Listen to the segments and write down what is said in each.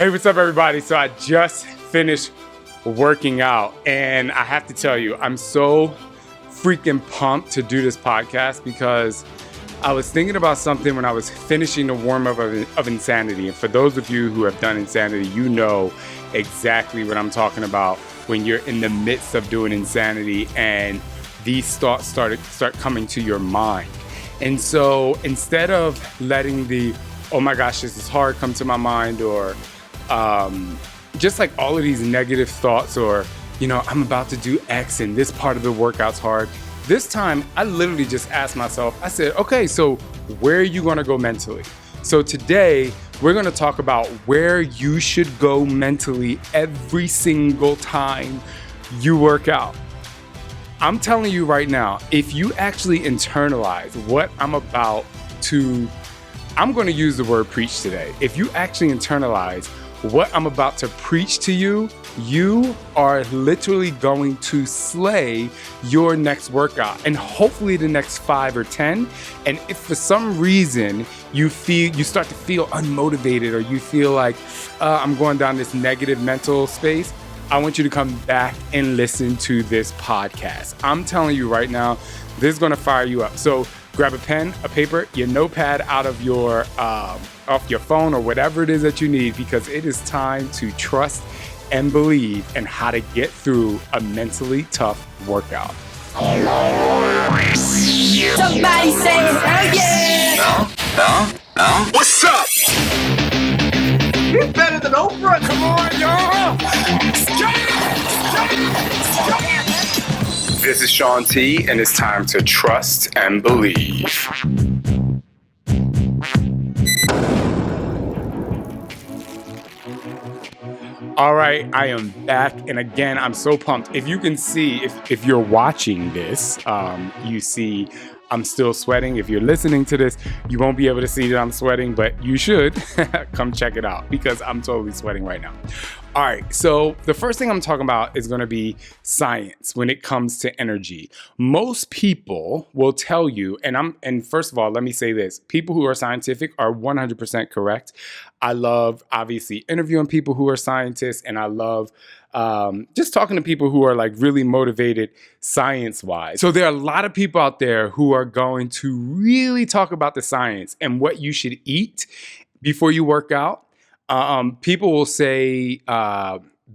Hey, what's up, everybody? So I just finished working out, and I have to tell you, I'm so freaking pumped to do this podcast because I was thinking about something when I was finishing the warm-up of Insanity. And for those of you who have done Insanity, you know exactly what I'm talking about when you're in the midst of doing Insanity and these thoughts start coming to your mind. And so instead of letting the, oh my gosh, this is hard, come to my mind, or just like all of these negative thoughts, or, you know, I'm about to do X and this part of the workout's hard. This time, I literally just asked myself, I said, okay, so where are you going to go mentally? So today, we're going to talk about where you should go mentally every single time you work out. I'm telling you right now, if you actually internalize what I'm going to use the word preach today. If you actually internalize what I'm about to preach to you, you are literally going to slay your next workout and hopefully the next 5 or 10. And if for some reason you start to feel unmotivated, or you feel like I'm going down this negative mental space, I want you to come back and listen to this podcast. I'm telling you right now, this is going to fire you up. So grab a pen, a paper, your notepad out of your off your phone or whatever it is that you need, because it is time to trust and believe in how to get through a mentally tough workout. Somebody say hell yeah! No. What's up? He's better than Oprah. Come on, y'all! This is Shaun T, and it's time to trust and believe. All right, I am back, and again, I'm so pumped. If you can see, if you're watching this, you see I'm still sweating. If you're listening to this, you won't be able to see that I'm sweating, but you should come check it out because I'm totally sweating right now. All right, so the first thing I'm talking about is going to be science when it comes to energy. Most people will tell you, and first of all, let me say this, people who are scientific are 100% correct. I love, obviously, interviewing people who are scientists, and I love just talking to people who are like really motivated science-wise. So there are a lot of people out there who are going to really talk about the science and what you should eat before you work out. People will say,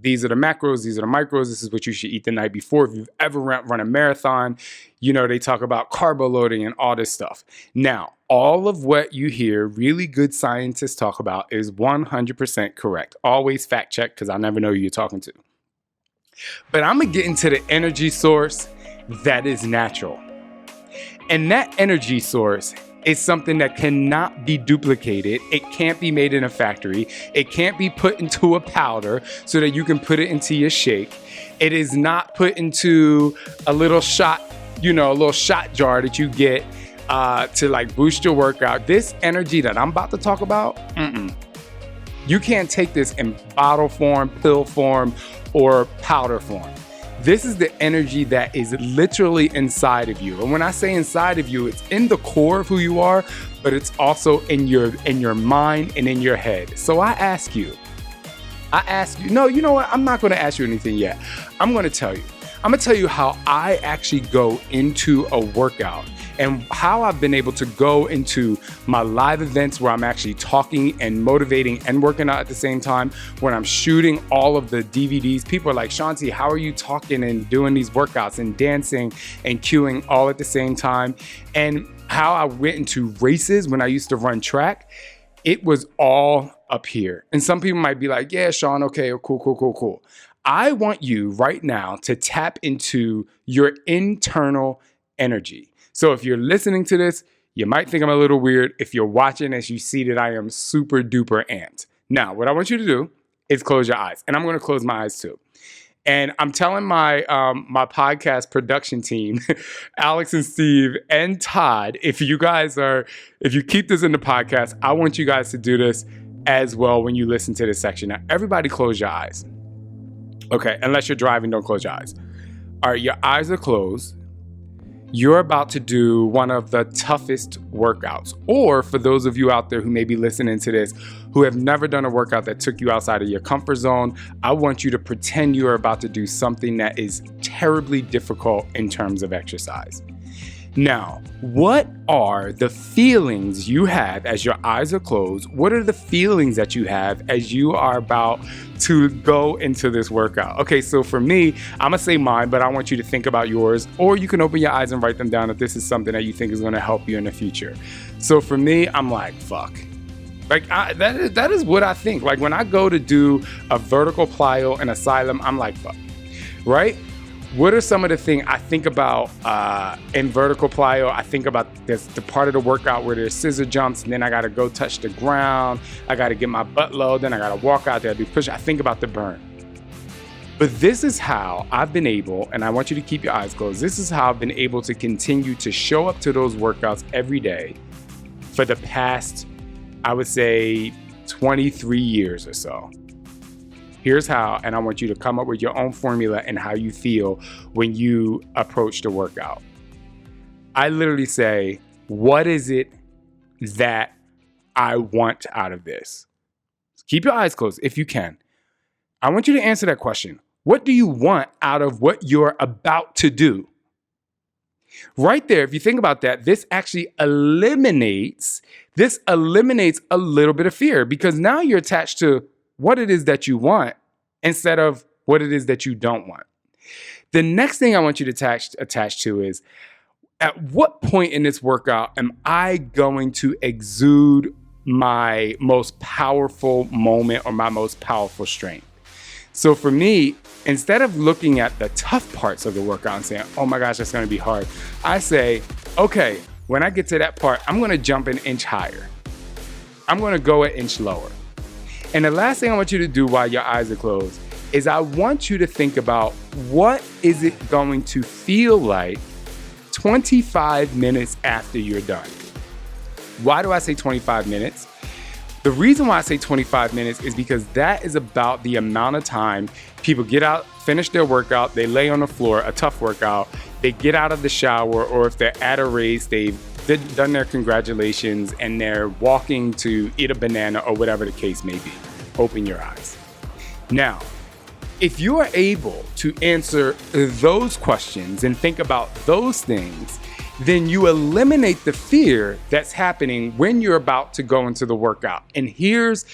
these are the macros, these are the micros, this is what you should eat the night before. If you've ever run a marathon, you know, they talk about carb loading and all this stuff. Now, all of what you hear really good scientists talk about is 100% correct. Always fact check, because I never know who you're talking to. But I'm going to get into the energy source that is natural. And that energy source is something that cannot be duplicated. It can't be made in a factory. It can't be put into a powder so that you can put it into your shake. It is not put into a little shot, a little shot jar that you get to like boost your workout. This energy that I'm about to talk about, you can't take this in bottle form, pill form, or powder form. This is the energy that is literally inside of you. And when I say inside of you, it's in the core of who you are, but it's also in your mind and in your head. So I ask you, no, you know what? I'm not going to ask you anything yet. I'm going to tell you. I'm going to tell you how I actually go into a workout and how I've been able to go into my live events where I'm actually talking and motivating and working out at the same time. When I'm shooting all of the DVDs, people are like, Shaun T, how are you talking and doing these workouts and dancing and cueing all at the same time? And how I went into races when I used to run track, it was all up here. And some people might be like, yeah, Shaun, okay, cool. I want you right now to tap into your internal energy. So if you're listening to this, you might think I'm a little weird. If you're watching this, you see that I am super duper amped. Now, what I want you to do is close your eyes. And I'm going to close my eyes too. And I'm telling my my podcast production team, Alex and Steve and Todd, if you keep this in the podcast, I want you guys to do this as well when you listen to this section. Now, everybody close your eyes. Okay, unless you're driving, don't close your eyes. All right, your eyes are closed. you're about to do one of the toughest workouts. Or for those of you out there who may be listening to this, who have never done a workout that took you outside of your comfort zone, I want you to pretend you are about to do something that is terribly difficult in terms of exercise. Now, what are the feelings you have as your eyes are closed? What are the feelings that you have as you are about to go into this workout? Okay, so for me, I'm gonna say mine, but I want you to think about yours, or you can open your eyes and write them down if this is something that you think is gonna help you in the future. So for me, I'm like, fuck. Like that is what I think. Like when I go to do a vertical plyo in Asylum, I'm like, fuck, right? What are some of the things I think about in vertical plyo? I think about the part of the workout where there's scissor jumps, and then I gotta go touch the ground. I gotta get my butt low, then I gotta walk out there, do push. I think about the burn. But this is how I've been able, and I want you to keep your eyes closed, this is how I've been able to continue to show up to those workouts every day for the past, I would say, 23 years or so. Here's how, and I want you to come up with your own formula and how you feel when you approach the workout. I literally say, what is it that I want out of this? Keep your eyes closed if you can. I want you to answer that question. What do you want out of what you're about to do? Right there, if you think about that, this actually eliminates a little bit of fear, because now you're attached to what it is that you want instead of what it is that you don't want. The next thing I want you to attach to is, at what point in this workout am I going to exude my most powerful moment or my most powerful strength? So for me, instead of looking at the tough parts of the workout and saying, oh my gosh, that's gonna be hard, I say, okay, when I get to that part, I'm gonna jump an inch higher. I'm gonna go an inch lower. And the last thing I want you to do while your eyes are closed is I want you to think about, what is it going to feel like 25 minutes after you're done? Why do I say 25 minutes? The reason why I say 25 minutes is because that is about the amount of time people get out, finish their workout, they lay on the floor, a tough workout, they get out of the shower, or if they're at a race, they've done their congratulations and they're walking to eat a banana or whatever the case may be. Open your eyes. Now, if you are able to answer those questions and think about those things, then you eliminate the fear that's happening when you're about to go into the workout. And here's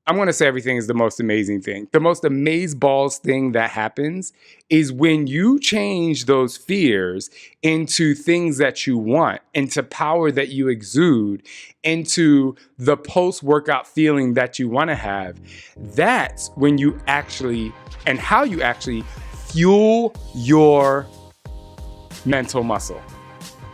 I'm going to say everything is the most amazing thing. The most amazeballs thing that happens is when you change those fears into things that you want, into power that you exude, into the post-workout feeling that you want to have. That's when you actually, and how you actually fuel your mental muscle.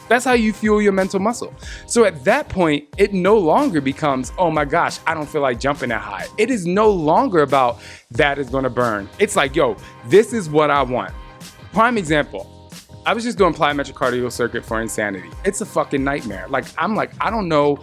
That's how you fuel your mental muscle. So at that point, it no longer becomes, oh my gosh, I don't feel like jumping that high. It is no longer about that is gonna burn. It's like, yo, this is what I want. Prime example, I was just doing plyometric cardio circuit for Insanity. It's a fucking nightmare. I don't know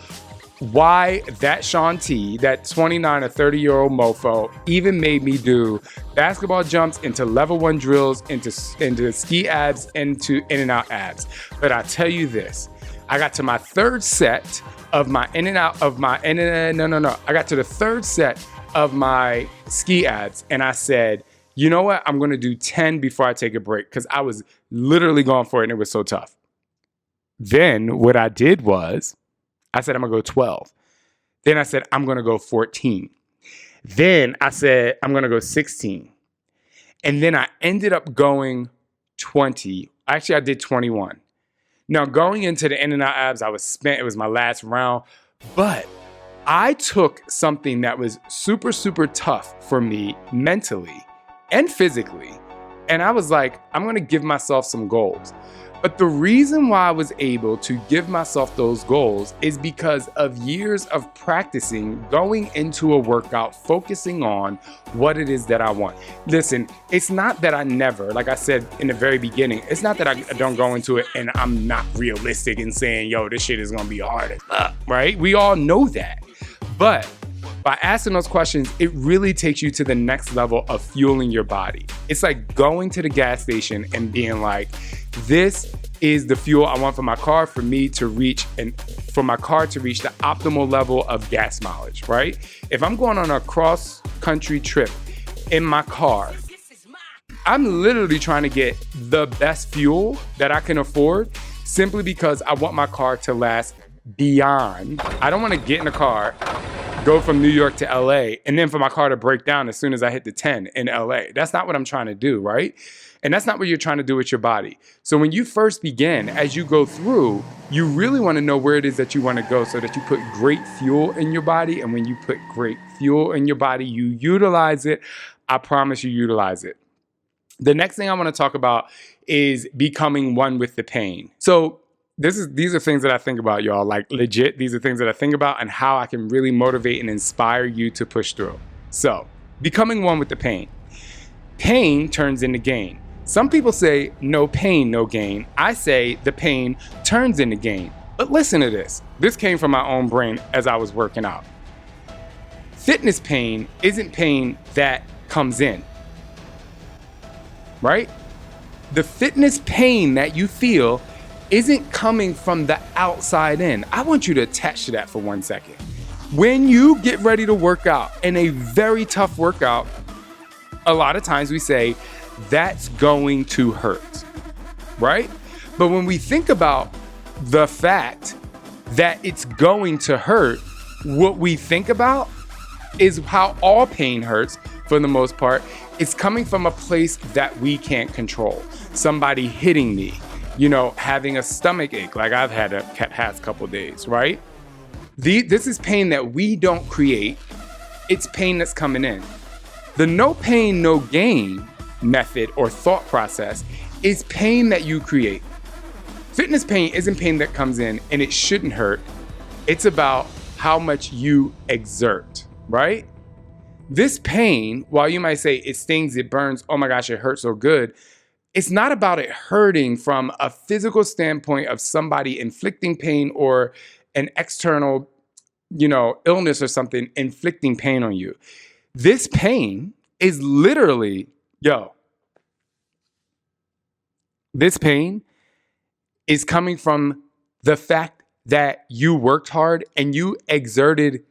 why that Shaun T, that 29 or 30-year-old mofo, even made me do basketball jumps into level 1 drills, into ski abs, into in and out abs. But I tell you this, I got to my third set of my I got to the third set of my ski abs, and I said, you know what? I'm gonna do 10 before I take a break, because I was literally going for it and it was so tough. Then what I did was, I said, I'm gonna go 12. Then I said, I'm gonna go 14. Then I said, I'm gonna go 16. And then I ended up going 20. Actually, I did 21. Now, going into the in and out abs, I was spent. It was my last round. But I took something that was super, super tough for me mentally and physically. And I was like, I'm gonna give myself some goals. But the reason why I was able to give myself those goals is because of years of practicing, going into a workout, focusing on what it is that I want. Listen, it's not that I never, like I said in the very beginning, it's not that I don't go into it and I'm not realistic and saying, yo, this shit is gonna be hard as fuck, right? We all know that. But By asking those questions, it really takes you to the next level of fueling your body. It's like going to the gas station and being like, this is the fuel I want for my car for me to reach and for my car to reach the optimal level of gas mileage, right? If I'm going on a cross-country trip in my car, I'm literally trying to get the best fuel that I can afford simply because I want my car to last beyond. I don't want to get in a car, go from New York to LA, and then for my car to break down as soon as I hit the 10 in LA. That's not what I'm trying to do, right? And that's not what you're trying to do with your body. So when you first begin, as you go through, you really want to know where it is that you want to go so that you put great fuel in your body. And when you put great fuel in your body, you utilize it. I promise you utilize it. The next thing I want to talk about is becoming one with the pain. So these are things that I think about, y'all. Like legit, these are things that I think about and how I can really motivate and inspire you to push through. So becoming one with the pain. Pain turns into gain. Some people say no pain, no gain. I say the pain turns into gain. But listen to this. This came from my own brain as I was working out. Fitness pain isn't pain that comes in, right? The fitness pain that you feel isn't coming from the outside in. I want you to attach to that for 1 second. When you get ready to work out in a very tough workout, a lot of times we say, that's going to hurt, right? But when we think about the fact that it's going to hurt, what we think about is how all pain hurts for the most part. It's coming from a place that we can't control. Somebody hitting me, having a stomach ache like I've had the past couple days, right? This is pain that we don't create. It's pain that's coming in. The no pain, no gain method or thought process is pain that you create. Fitness pain isn't pain that comes in and it shouldn't hurt. It's about how much you exert, right? This pain, while you might say it stings, it burns, oh my gosh, it hurts so good, it's not about it hurting from a physical standpoint of somebody inflicting pain or an external, illness or something inflicting pain on you. This pain is literally, this pain is coming from the fact that you worked hard and you exerted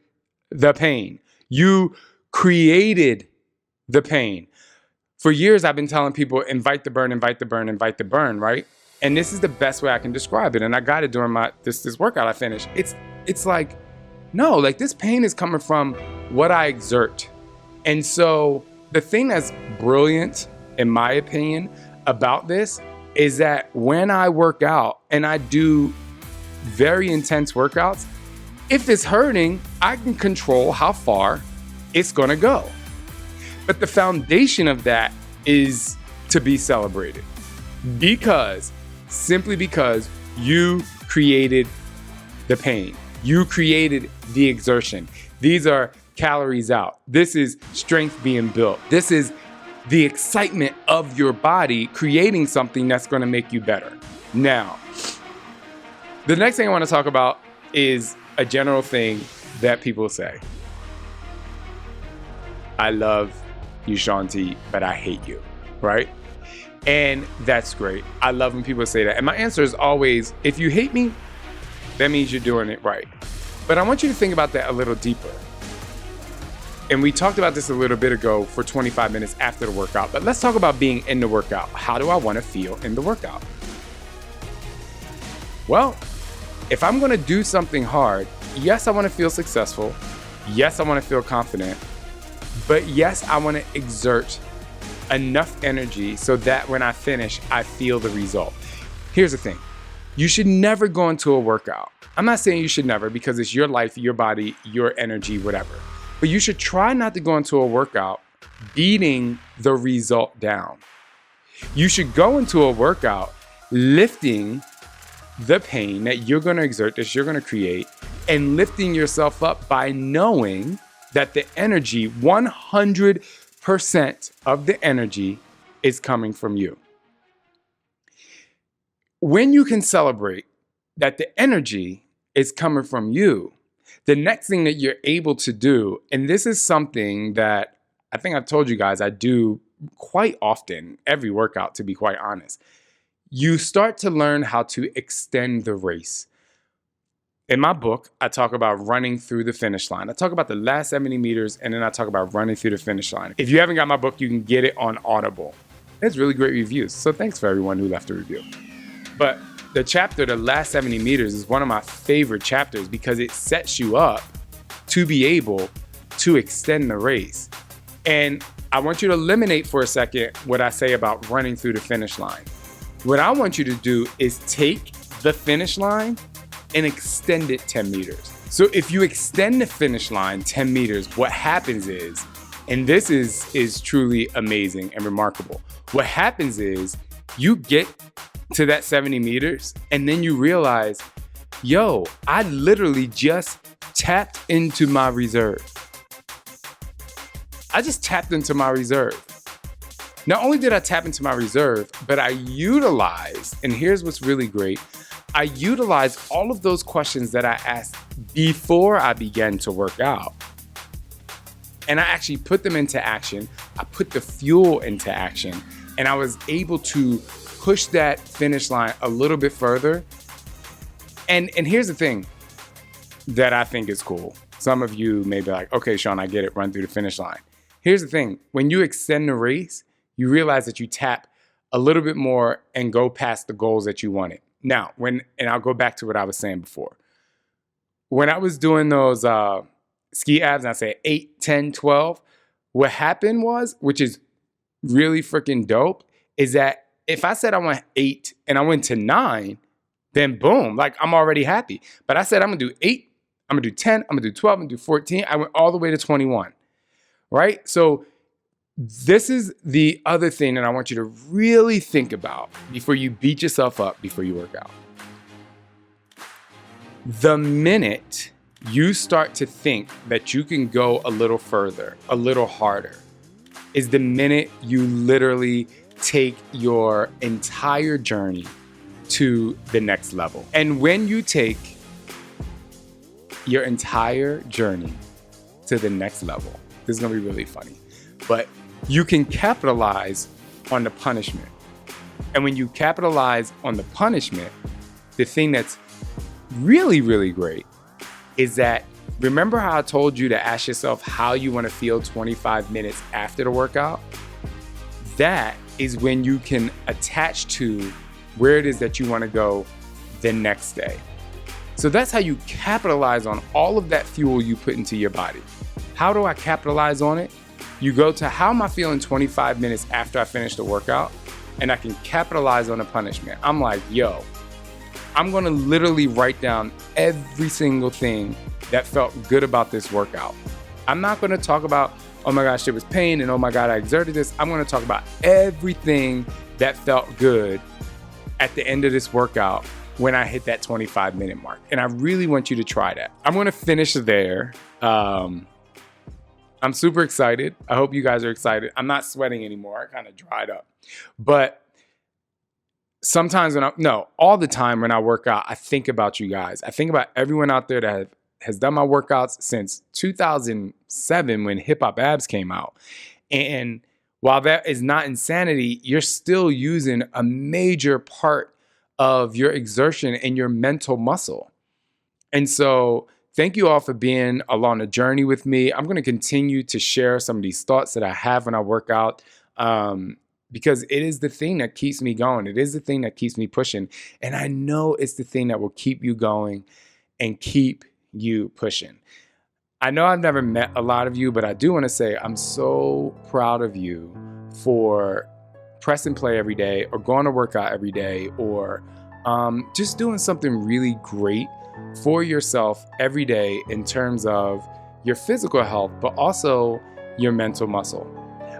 the pain. You created the pain. For years, I've been telling people, invite the burn, invite the burn, invite the burn, right? And this is the best way I can describe it. And I got it during this workout I finished. It's like, no, like this pain is coming from what I exert. And so the thing that's brilliant, in my opinion, about this is that when I work out and I do very intense workouts, if it's hurting, I can control how far it's going to go. But the foundation of that is to be celebrated simply because you created the pain. You created the exertion. These are calories out. This is strength being built. This is the excitement of your body creating something that's going to make you better. Now, the next thing I want to talk about is a general thing that people say. I love you, Shaun T, but I hate you, right? And that's great. I love when people say that. And my answer is always, if you hate me, that means you're doing it right. But I want you to think about that a little deeper. And we talked about this a little bit ago for 25 minutes after the workout, but let's talk about being in the workout. How do I want to feel in the workout? Well, if I'm going to do something hard, yes, I want to feel successful. Yes, I want to feel confident. But yes, I want to exert enough energy so that when I finish, I feel the result. Here's the thing. You should never go into a workout. I'm not saying you should never because it's your life, your body, your energy, whatever. But you should try not to go into a workout beating the result down. You should go into a workout lifting the pain that you're going to exert, that you're going to create, and lifting yourself up by knowing that the energy, 100% of the energy is coming from you. When you can celebrate that the energy is coming from you, The next thing that you're able to do, and this is something that I think I've told you guys I do quite often, every workout, to be quite honest. You start to learn how to extend the race. In my book, I talk about running through the finish line. I talk about the last 70 meters, and then I talk about running through the finish line. If you haven't got my book, you can get it on Audible. It's really great reviews, so thanks for everyone who left a review. But the chapter, the last 70 meters, is one of my favorite chapters because it sets you up to be able to extend the race. And I want you to eliminate for a second what I say about running through the finish line. What I want you to do is take the finish line and extend it 10 meters. So if you extend the finish line 10 meters, what happens is, and this is truly amazing and remarkable, what happens is you get to that 70 meters and then you realize, yo, I literally just tapped into my reserve. I just tapped into my reserve. Not only did I tap into my reserve, but I utilized, and here's what's really great, I utilized all of those questions that I asked before I began to work out. And I actually put them into action. I put the fuel into action, and I was able to push that finish line a little bit further. And here's the thing that I think is cool. Some of you may be like, okay, Shaun, I get it, run through the finish line. Here's the thing. When you extend the race, you realize that you tap a little bit more and go past the goals that you wanted. Now, and I'll go back to what I was saying before. When I was doing those ski abs, and I said 8, 10, 12, what happened was, which is really freaking dope, is that if I said I want 8 and I went to 9, then boom, like I'm already happy. But I said I'm gonna do 8, I'm gonna do 10, I'm gonna do 12, I'm gonna do 14. I went all the way to 21, right? So this is the other thing that I want you to really think about before you beat yourself up before you work out. The minute you start to think that you can go a little further, a little harder, is the minute you literally take your entire journey to the next level. And when you take your entire journey to the next level, this is gonna be really funny, but you can capitalize on the punishment. And when you capitalize on the punishment, the thing that's really, really great is that, remember how I told you to ask yourself how you want to feel 25 minutes after the workout? That is when you can attach to where it is that you want to go the next day. So that's how you capitalize on all of that fuel you put into your body. How do I capitalize on it? You go to how am I feeling 25 minutes after I finish the workout, and I can capitalize on the punishment. I'm like, yo, I'm gonna literally write down every single thing that felt good about this workout. I'm not gonna talk about, oh my gosh, it was pain, and oh my God, I exerted this. I'm gonna talk about everything that felt good at the end of this workout when I hit that 25-minute mark. And I really want you to try that. I'm gonna finish there. I'm super excited. I hope you guys are excited. I'm not sweating anymore. I kind of dried up. But sometimes all the time when I work out, I think about you guys. I think about everyone out there that has done my workouts since 2007 when Hip Hop Abs came out. And while that is not insanity, you're still using a major part of your exertion and your mental muscle. And so thank you all for being along the journey with me. I'm going to continue to share some of these thoughts that I have when I work out because it is the thing that keeps me going. It is the thing that keeps me pushing. And I know it's the thing that will keep you going and keep you pushing. I know I've never met a lot of you, but I do want to say I'm so proud of you for press and play every day or going to work out every day or just doing something really great for yourself every day in terms of your physical health, but also your mental muscle.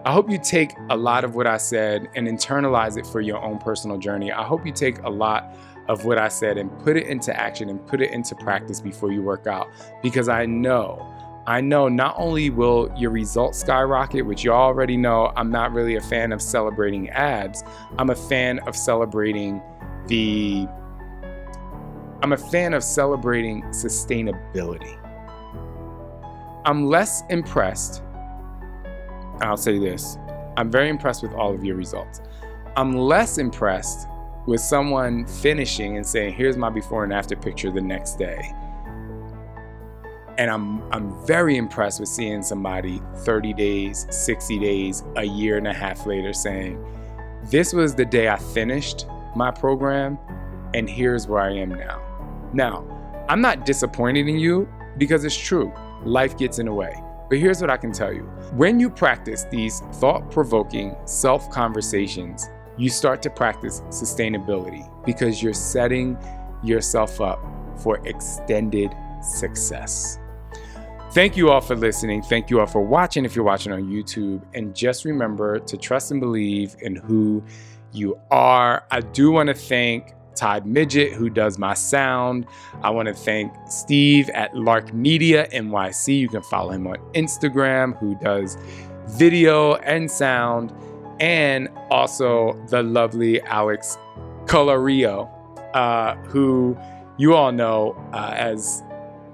I hope you take a lot of what I said and internalize it for your own personal journey. I hope you take a lot of what I said and put it into action and put it into practice before you work out, because I know not only will your results skyrocket, which you already know, I'm not really a fan of celebrating abs. I'm a fan of celebrating sustainability. I'm less impressed. I'll say this. I'm very impressed with all of your results. I'm less impressed with someone finishing and saying, here's my before and after picture the next day. And I'm very impressed with seeing somebody 30 days, 60 days, a year and a half later saying, this was the day I finished my program, and here's where I am now. Now, I'm not disappointed in you because it's true. Life gets in the way. But here's what I can tell you. When you practice these thought-provoking self-conversations, you start to practice sustainability because you're setting yourself up for extended success. Thank you all for listening. Thank you all for watching if you're watching on YouTube. And just remember to trust and believe in who you are. I do want to thank Todd Midget, who does my sound. I want to thank Steve at Lark Media NYC. You can follow him on Instagram, who does video and sound. And also the lovely Alex Colorio, who you all know as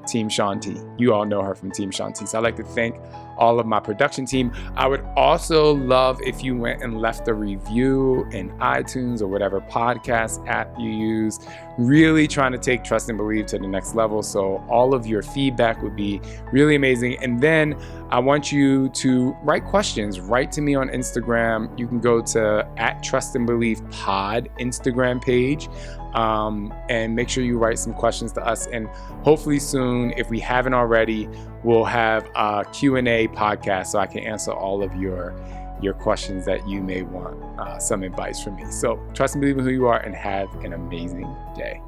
Team Shaun T. You all know her from Team Shaun T. So I'd like to thank all of my production team. I would also love if you went and left a review in iTunes or whatever podcast app you use. Really trying to take Trust and Believe to the next level. So all of your feedback would be really amazing. And then I want you to write questions. Write to me on Instagram. You can go to @TrustAndBelievePod Instagram page. And make sure you write some questions to us. And hopefully soon, if we haven't already, we'll have a Q&A podcast so I can answer all of your questions that you may want some advice from me. So trust and believe in who you are and have an amazing day.